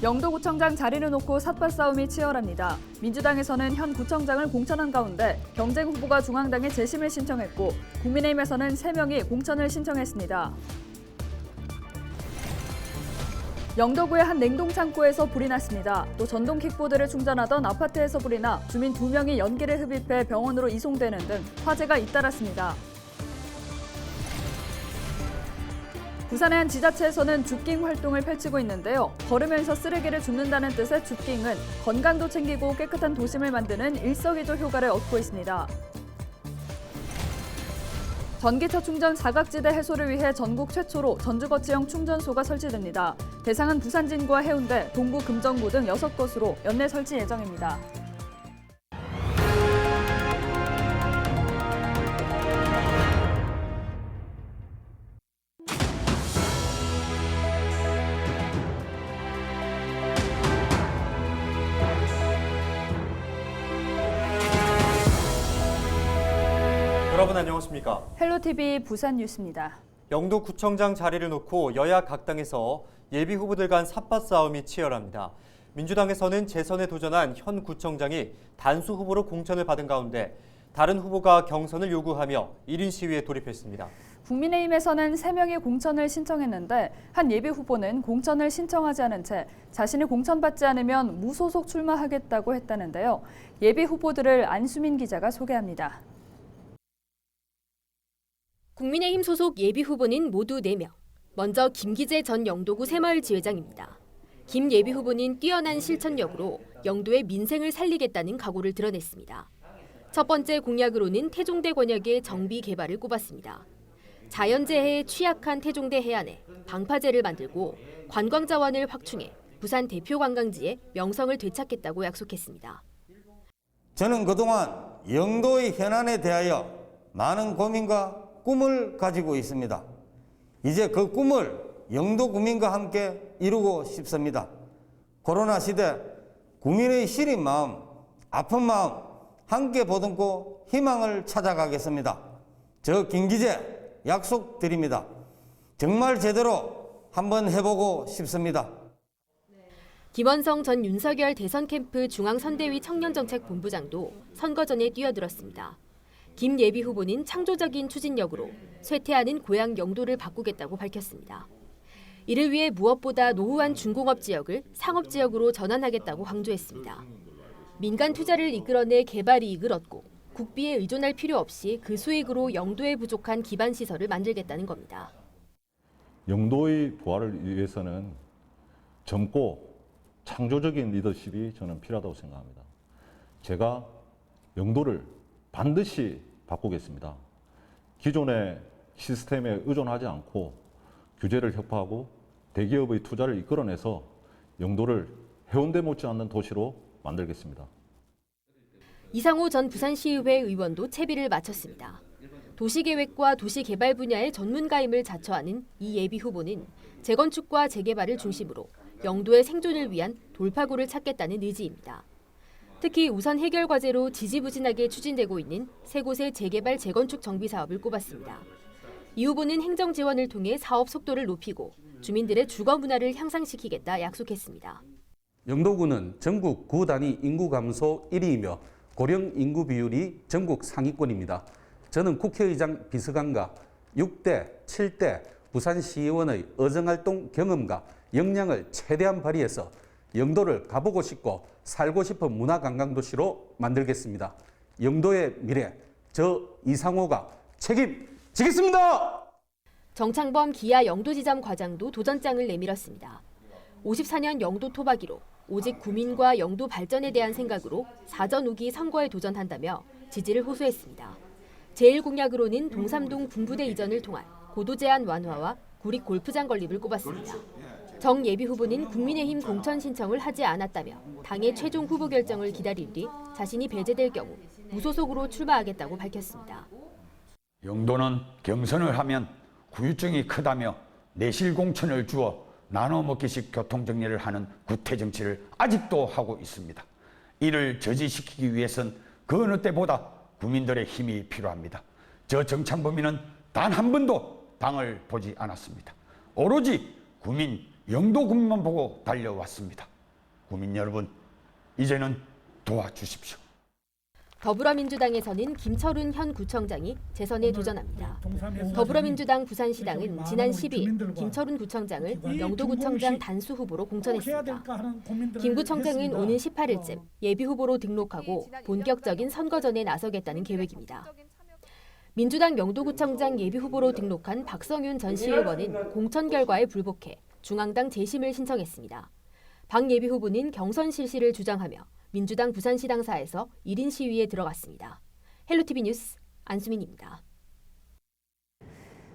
영도구청장 자리를 놓고 삿발 싸움이 치열합니다. 민주당에서는 현 구청장을 공천한 가운데 경쟁 후보가 중앙당에 재심을 신청했고 국민의힘에서는 3명이 공천을 신청했습니다. 영도구의 한 냉동창고에서 불이 났습니다. 또 전동 킥보드를 충전하던 아파트에서 불이 나 주민 2명이 연기를 흡입해 병원으로 이송되는 등 화재가 잇따랐습니다. 부산의 한 지자체에서는 줍깅 활동을 펼치고 있는데요. 걸으면서 쓰레기를 줍는다는 뜻의 줍깅은 건강도 챙기고 깨끗한 도심을 만드는 일석이조 효과를 얻고 있습니다. 전기차 충전 사각지대 해소를 위해 전국 최초로 전주거치형 충전소가 설치됩니다. 대상은 부산 진구와 해운대, 동구 금정구 등 6곳으로 연내 설치 예정입니다. 여러분 안녕하십니까? 헬로TV 부산 뉴스입니다. 영도구청장 자리를 놓고 여야 각 당에서 예비 후보들 간 삿발 싸움이 치열합니다. 민주당에서는 재선에 도전한 현 구청장이 단수 후보로 공천을 받은 가운데 다른 후보가 경선을 요구하며 1인 시위에 돌입했습니다. 국민의힘에서는 3명이 공천을 신청했는데 한 예비 후보는 공천을 신청하지 않은 채 자신이 공천받지 않으면 무소속 출마하겠다고 했다는데요. 예비 후보들을 안수민 기자가 소개합니다. 국민의힘 소속 예비 후보는 모두 4명. 먼저 김기재 전 영도구 새마을 지회장입니다. 김 예비 후보는 뛰어난 실천력으로 영도의 민생을 살리겠다는 각오를 드러냈습니다. 첫 번째 공약으로는 태종대 권역의 정비 개발을 꼽았습니다. 자연재해에 취약한 태종대 해안에 방파제를 만들고 관광자원을 확충해 부산 대표 관광지에 명성을 되찾겠다고 약속했습니다. 저는 그동안 영도의 현안에 대하여 많은 고민과 꿈을 가지고 있습니다. 이제 그 꿈을 영도 구민과 함께 이루고 싶습니다. 코로나 시대 국민의 시린 마음, 아픈 마음 함께 보듬고 희망을 찾아가겠습니다. 저 김기재 약속드립니다. 정말 제대로 한번 해보고 싶습니다. 김원성 전 윤석열 대선 캠프 중앙선대위 청년정책본부장도 선거 전에 뛰어들었습니다. 김 예비 후보는 창조적인 추진력으로 쇠퇴하는 고향 영도를 바꾸겠다고 밝혔습니다. 이를 위해 무엇보다 노후한 중공업 지역을 상업 지역으로 전환하겠다고 강조했습니다. 민간 투자를 이끌어내 개발 이익을 얻고 국비에 의존할 필요 없이 그 수익으로 영도에 부족한 기반 시설을 만들겠다는 겁니다. 영도의 부활을 위해서는 젊고 창조적인 리더십이 저는 필요하다고 생각합니다. 제가 영도를 반드시 바꾸겠습니다. 기존의 시스템에 의존하지 않고 규제를 혁파하고 대기업의 투자를 이끌어내서 영도를 해운대 못지않는 도시로 만들겠습니다. 이상호 전 부산시의회 의원도 채비를 마쳤습니다. 도시계획과 도시개발 분야의 전문가임을 자처하는 이 예비 후보는 재건축과 재개발을 중심으로 영도의 생존을 위한 돌파구를 찾겠다는 의지입니다. 특히 우선 해결 과제로 지지부진하게 추진되고 있는 세 곳의 재개발 재건축 정비 사업을 꼽았습니다. 이 후보는 행정 지원을 통해 사업 속도를 높이고 주민들의 주거 문화를 향상시키겠다 약속했습니다. 영도구는 전국 구 단위 인구 감소 1위이며 고령 인구 비율이 전국 상위권입니다. 저는 국회의장 비서관과 6대, 7대 부산시의원의 의정활동 경험과 역량을 최대한 발휘해서 영도를 가보고 싶고 살고 싶은 문화관광도시로 만들겠습니다. 영도의 미래, 저 이상호가 책임지겠습니다. 정창범 기아 영도지점 과장도 도전장을 내밀었습니다. 54년 영도 토박이로 오직 구민과 영도 발전에 대한 생각으로 사전 우기 선거에 도전한다며 지지를 호소했습니다. 제1공약으로는 동삼동 군부대 이전을 통한 고도 제한 완화와 구립 골프장 건립을 꼽았습니다. 정 예비 후보는 국민의힘 공천 신청을 하지 않았다며 당의 최종 후보 결정을 기다린 뒤 자신이 배제될 경우 무소속으로 출마하겠다고 밝혔습니다. 영도는 경선을 하면 후유증이 크다며 내실 공천을 주어 나눠 먹기식 교통정리를 하는 구태 정치를 아직도 하고 있습니다. 이를 저지시키기 위해선 그 어느 때보다 국민들의 힘이 필요합니다. 저 정창범이는 단 한 번도 당을 보지 않았습니다. 오로지 영도 국민만 보고 달려왔습니다. 국민 여러분, 이제는 도와주십시오. 더불어민주당에서는 김철훈 현 구청장이 재선에 도전합니다. 더불어민주당 부산시당은 지난 10일 김철훈 구청장을 영도구청장 단수 후보로 공천했습니다. 김 구청장은 오는 18일쯤 예비후보로 등록하고 본격적인 선거전에 나서겠다는 계획입니다. 민주당 영도구청장 예비후보로 등록한 박성윤 전 시의원은 공천 결과에 불복해 중앙당 재심을 신청했습니다. 박 예비후보는 경선 실시를 주장하며 민주당 부산시당사에서 1인 시위에 들어갔습니다. 헬로티비 뉴스 안수민입니다.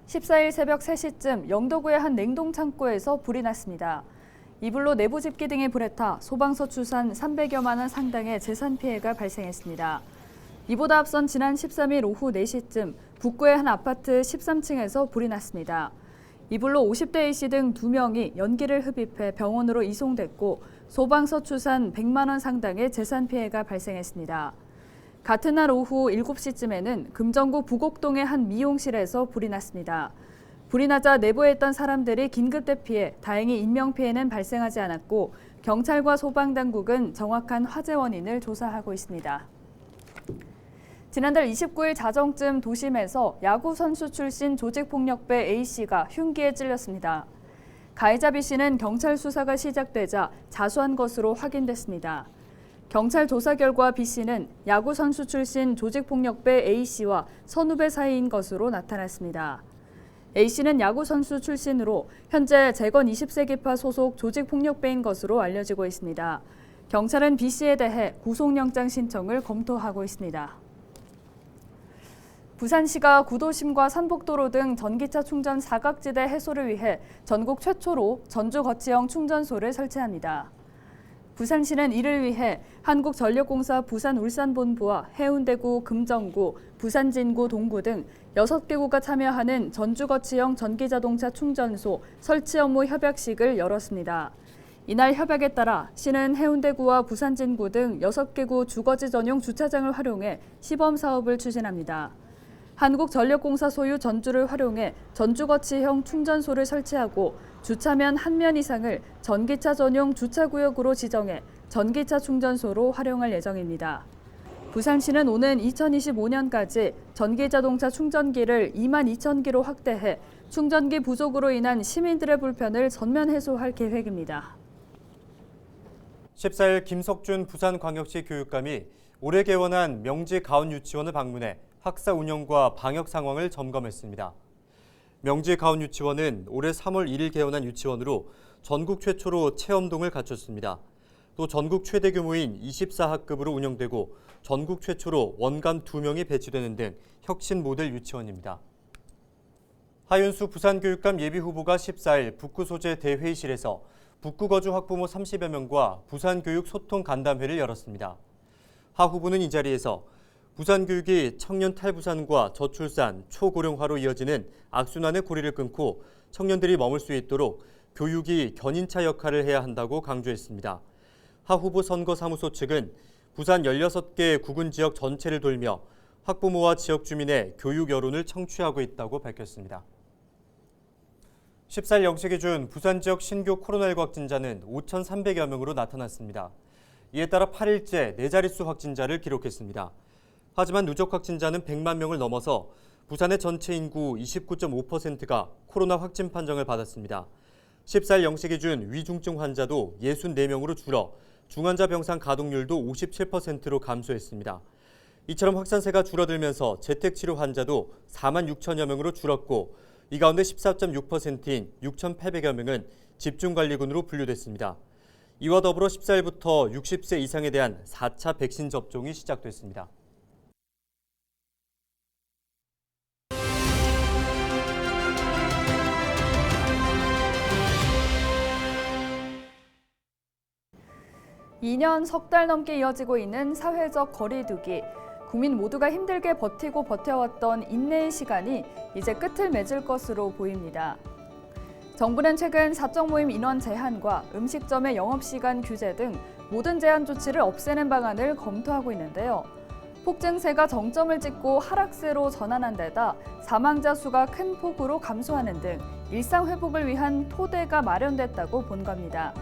14일 새벽 3시쯤 영도구의 한 냉동창고에서 불이 났습니다. 이불로 내부 집기 등이 불에 타 소방서 추산 300여만 원 상당의 재산 피해가 발생했습니다. 이보다 앞선 지난 13일 오후 4시쯤 북구의 한 아파트 13층에서 불이 났습니다. 이불로 50대 A씨 등 2명이 연기를 흡입해 병원으로 이송됐고 소방서 추산 100만 원 상당의 재산 피해가 발생했습니다. 같은 날 오후 7시쯤에는 금정구 부곡동의 한 미용실에서 불이 났습니다. 불이 나자 내부에 있던 사람들이 긴급 대피해 다행히 인명피해는 발생하지 않았고 경찰과 소방당국은 정확한 화재 원인을 조사하고 있습니다. 지난달 29일 자정쯤 도심에서 야구 선수 출신 조직폭력배 A씨가 흉기에 찔렸습니다. 가해자 B씨는 경찰 수사가 시작되자 자수한 것으로 확인됐습니다. 경찰 조사 결과 B씨는 야구 선수 출신 조직폭력배 A씨와 선후배 사이인 것으로 나타났습니다. A씨는 야구 선수 출신으로 현재 재건 20세기파 소속 조직폭력배인 것으로 알려지고 있습니다. 경찰은 B씨에 대해 구속영장 신청을 검토하고 있습니다. 부산시가 구도심과 산복도로 등 전기차 충전 사각지대 해소를 위해 전국 최초로 전주거치형 충전소를 설치합니다. 부산시는 이를 위해 한국전력공사 부산울산본부와 해운대구, 금정구, 부산진구, 동구 등 6개구가 참여하는 전주거치형 전기자동차 충전소 설치 업무 협약식을 열었습니다. 이날 협약에 따라 시는 해운대구와 부산진구 등 6개구 주거지 전용 주차장을 활용해 시범 사업을 추진합니다. 한국전력공사 소유 전주를 활용해 전주거치형 충전소를 설치하고 주차면 한 면 이상을 전기차 전용 주차구역으로 지정해 전기차 충전소로 활용할 예정입니다. 부산시는 오는 2025년까지 전기자동차 충전기를 22,000기로 확대해 충전기 부족으로 인한 시민들의 불편을 전면 해소할 계획입니다. 14일 김석준 부산광역시 교육감이 올해 개원한 명지 가온 유치원을 방문해 학사 운영과 방역 상황을 점검했습니다. 명지 가온 유치원은 올해 3월 1일 개원한 유치원으로 전국 최초로 체험동을 갖췄습니다. 또 전국 최대 규모인 24학급으로 운영되고 전국 최초로 원감 2명이 배치되는 등 혁신 모델 유치원입니다. 하윤수 부산교육감 예비후보가 14일 북구 소재 대회의실에서 북구 거주 학부모 30여 명과 부산교육 소통 간담회를 열었습니다. 하 후보는 이 자리에서 부산교육이 청년 탈부산과 저출산, 초고령화로 이어지는 악순환의 고리를 끊고 청년들이 머물 수 있도록 교육이 견인차 역할을 해야 한다고 강조했습니다. 하 후보 선거사무소 측은 부산 16개 구군 지역 전체를 돌며 학부모와 지역 주민의 교육 여론을 청취하고 있다고 밝혔습니다. 14일 0시 기준 부산 지역 신규 코로나19 확진자는 5,300여 명으로 나타났습니다. 이에 따라 8일째 4자릿수 확진자를 기록했습니다. 하지만 누적 확진자는 100만 명을 넘어서 부산의 전체 인구 29.5%가 코로나 확진 판정을 받았습니다. 14일 0시 기준 위중증 환자도 64명으로 줄어 중환자 병상 가동률도 57%로 감소했습니다. 이처럼 확산세가 줄어들면서 재택치료 환자도 4만 6천여 명으로 줄었고 이 가운데 14.6%인 6,800여 명은 집중관리군으로 분류됐습니다. 이와 더불어 14일부터 60세 이상에 대한 4차 백신 접종이 시작됐습니다. (2년) 석 달 넘게 이어지고 있는 사회적 거리두기. 국민 모두가 힘들게 버티고 버텨왔던 인내의 시간이 이제 끝을 맺을 것으로 보입니다. 정부는 최근 사적 모임 인원 제한과 음식점의 영업시간 규제 등 모든 제한 조치를 없애는 방안을 검토하고 있는데요. 폭증세가 정점을 찍고 하락세로 전환한 데다 사망자 수가 큰 폭으로 감소하는 등 일상 회복을 위한 토대가 마련됐다고 본 겁니다.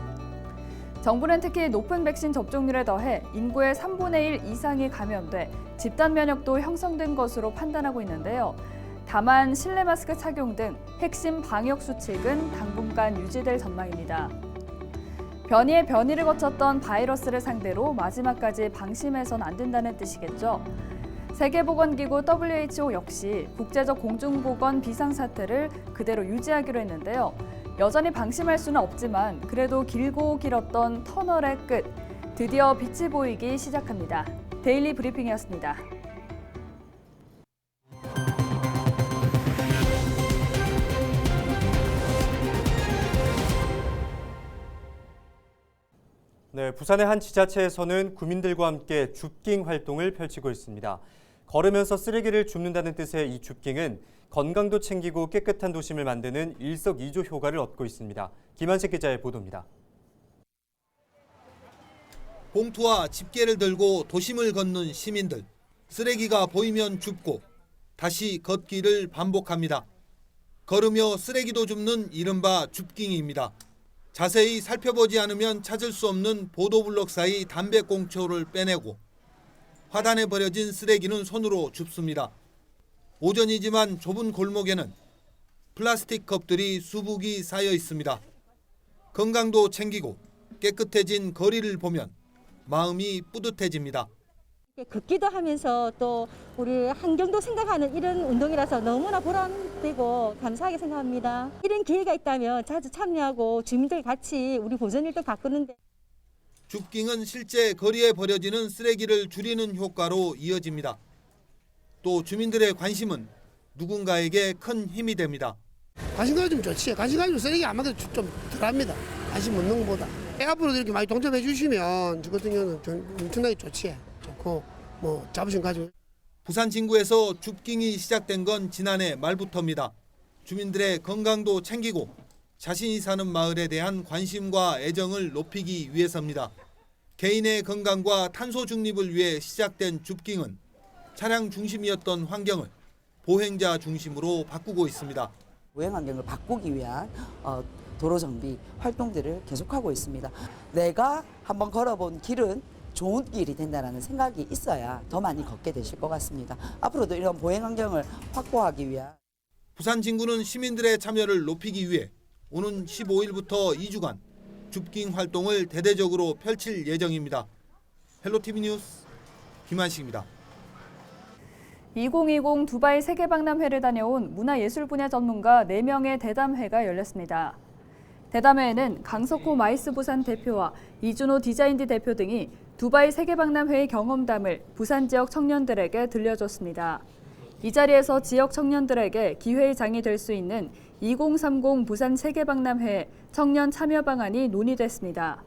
정부는 특히 높은 백신 접종률에 더해 인구의 3분의 1 이상이 감염돼 집단 면역도 형성된 것으로 판단하고 있는데요. 다만 실내 마스크 착용 등 핵심 방역 수칙은 당분간 유지될 전망입니다. 변이에 변이를 거쳤던 바이러스를 상대로 마지막까지 방심해선 안 된다는 뜻이겠죠. 세계보건기구 WHO 역시 국제적 공중보건 비상사태를 그대로 유지하기로 했는데요. 여전히 방심할 수는 없지만 그래도 길고 길었던 터널의 끝, 드디어 빛이 보이기 시작합니다. 데일리 브리핑이었습니다. 네, 부산의 한 지자체에서는 구민들과 함께 줍깅 활동을 펼치고 있습니다. 걸으면서 쓰레기를 줍는다는 뜻의 이 줍깅은 건강도 챙기고 깨끗한 도심을 만드는 일석이조 효과를 얻고 있습니다. 김한식 기자의 보도입니다. 봉투와 집게를 들고 도심을 걷는 시민들. 쓰레기가 보이면 줍고 다시 걷기를 반복합니다. 걸으며 쓰레기도 줍는 이른바 줍깅입니다. 자세히 살펴보지 않으면 찾을 수 없는 보도블록 사이 담배꽁초를 빼내고 화단에 버려진 쓰레기는 손으로 줍습니다. 오전이지만 좁은 골목에는 플라스틱 컵들이 수북이 쌓여 있습니다. 건강도 챙기고 깨끗해진 거리를 보면 마음이 뿌듯해집니다. 걷기도 하면서 또 우리 환경도 생각하는 이런 운동이라서 너무나 보람되고 감사하게 생각합니다. 이런 기회가 있다면 자주 참여하고 주민들 같이 우리 보전일도 바꾸는데. 줍깅은 실제 거리에 버려지는 쓰레기를 줄이는 효과로 이어집니다. 또 주민들의 관심은 누군가에게 큰 힘이 됩니다. 관심 가지면 좋지. 관심 가지면 쓰레기 아마도 좀 덜합니다. 관심 없는 것보다. 앞으로도 이렇게 많이 동참해 주시면 저 같은 경우는 엄청나게 좋지. 좋고 뭐 자부심 가지고. 부산 진구에서 줍깅이 시작된 건 지난해 말부터입니다. 주민들의 건강도 챙기고 자신이 사는 마을에 대한 관심과 애정을 높이기 위해서입니다. 개인의 건강과 탄소 중립을 위해 시작된 줍깅은 차량 중심이었던 환경을 보행자 중심으로 바꾸고 있습니다. 보행 환경을 바꾸기 위한 도로 정비 활동들을 계속하고 있습니다. 내가 한번 걸어본 길은 좋은 길이 된다는 생각이 있어야 더 많이 걷게 되실 것 같습니다. 앞으로도 이런 보행 환경을 확보하기 위한 부산 진구는 시민들의 참여를 높이기 위해 오는 15일부터 2주간 줍깅 활동을 대대적으로 펼칠 예정입니다. 헬로티비 뉴스 김한식입니다. 2020 두바이 세계박람회를 다녀온 문화예술 분야 전문가 4명의 대담회가 열렸습니다. 대담회에는 강석호 마이스 부산 대표와 이준호 디자인디 대표 등이 두바이 세계박람회의 경험담을 부산 지역 청년들에게 들려줬습니다. 이 자리에서 지역 청년들에게 기회의 장이 될 수 있는 2030 부산 세계박람회 청년 참여 방안이 논의됐습니다.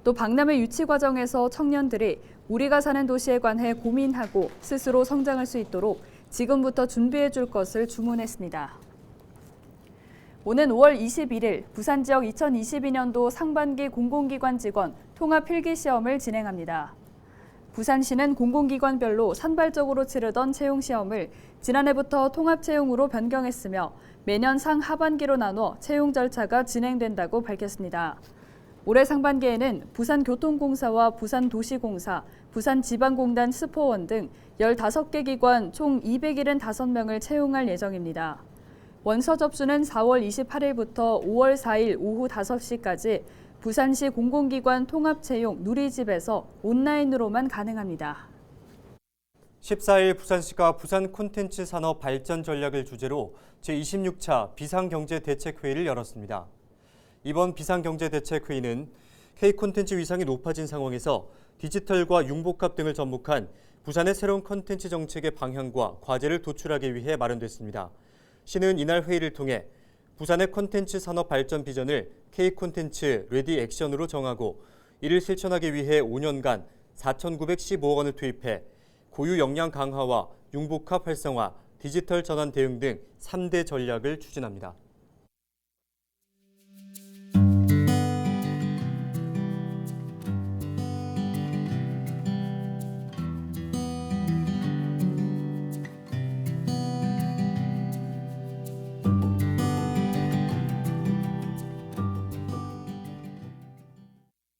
또 박람회 유치 과정에서 청년들이 우리가 사는 도시에 관해 고민하고 스스로 성장할 수 있도록 지금부터 준비해 줄 것을 주문했습니다. 오는 5월 21일 부산 지역 2022년도 상반기 공공기관 직원 통합 필기시험을 진행합니다. 부산시는 공공기관별로 산발적으로 치르던 채용시험을 지난해부터 통합채용으로 변경했으며 매년 상하반기로 나눠 채용 절차가 진행된다고 밝혔습니다. 올해 상반기에는 부산교통공사와 부산도시공사, 부산지방공단 스포원 등 15개 기관 총 275명을 채용할 예정입니다. 원서 접수는 4월 28일부터 5월 4일 오후 5시까지 부산시 공공기관 통합채용 누리집에서 온라인으로만 가능합니다. 14일 부산시가 부산 콘텐츠 산업 발전 전략을 주제로 제26차 비상경제대책회의를 열었습니다. 이번 비상경제대책회의는 K콘텐츠 위상이 높아진 상황에서 디지털과 융복합 등을 접목한 부산의 새로운 콘텐츠 정책의 방향과 과제를 도출하기 위해 마련됐습니다. 시는 이날 회의를 통해 부산의 콘텐츠 산업 발전 비전을 K콘텐츠 레디 액션으로 정하고 이를 실천하기 위해 5년간 4,915억 원을 투입해 고유 역량 강화와 융복합 활성화, 디지털 전환 대응 등 3대 전략을 추진합니다.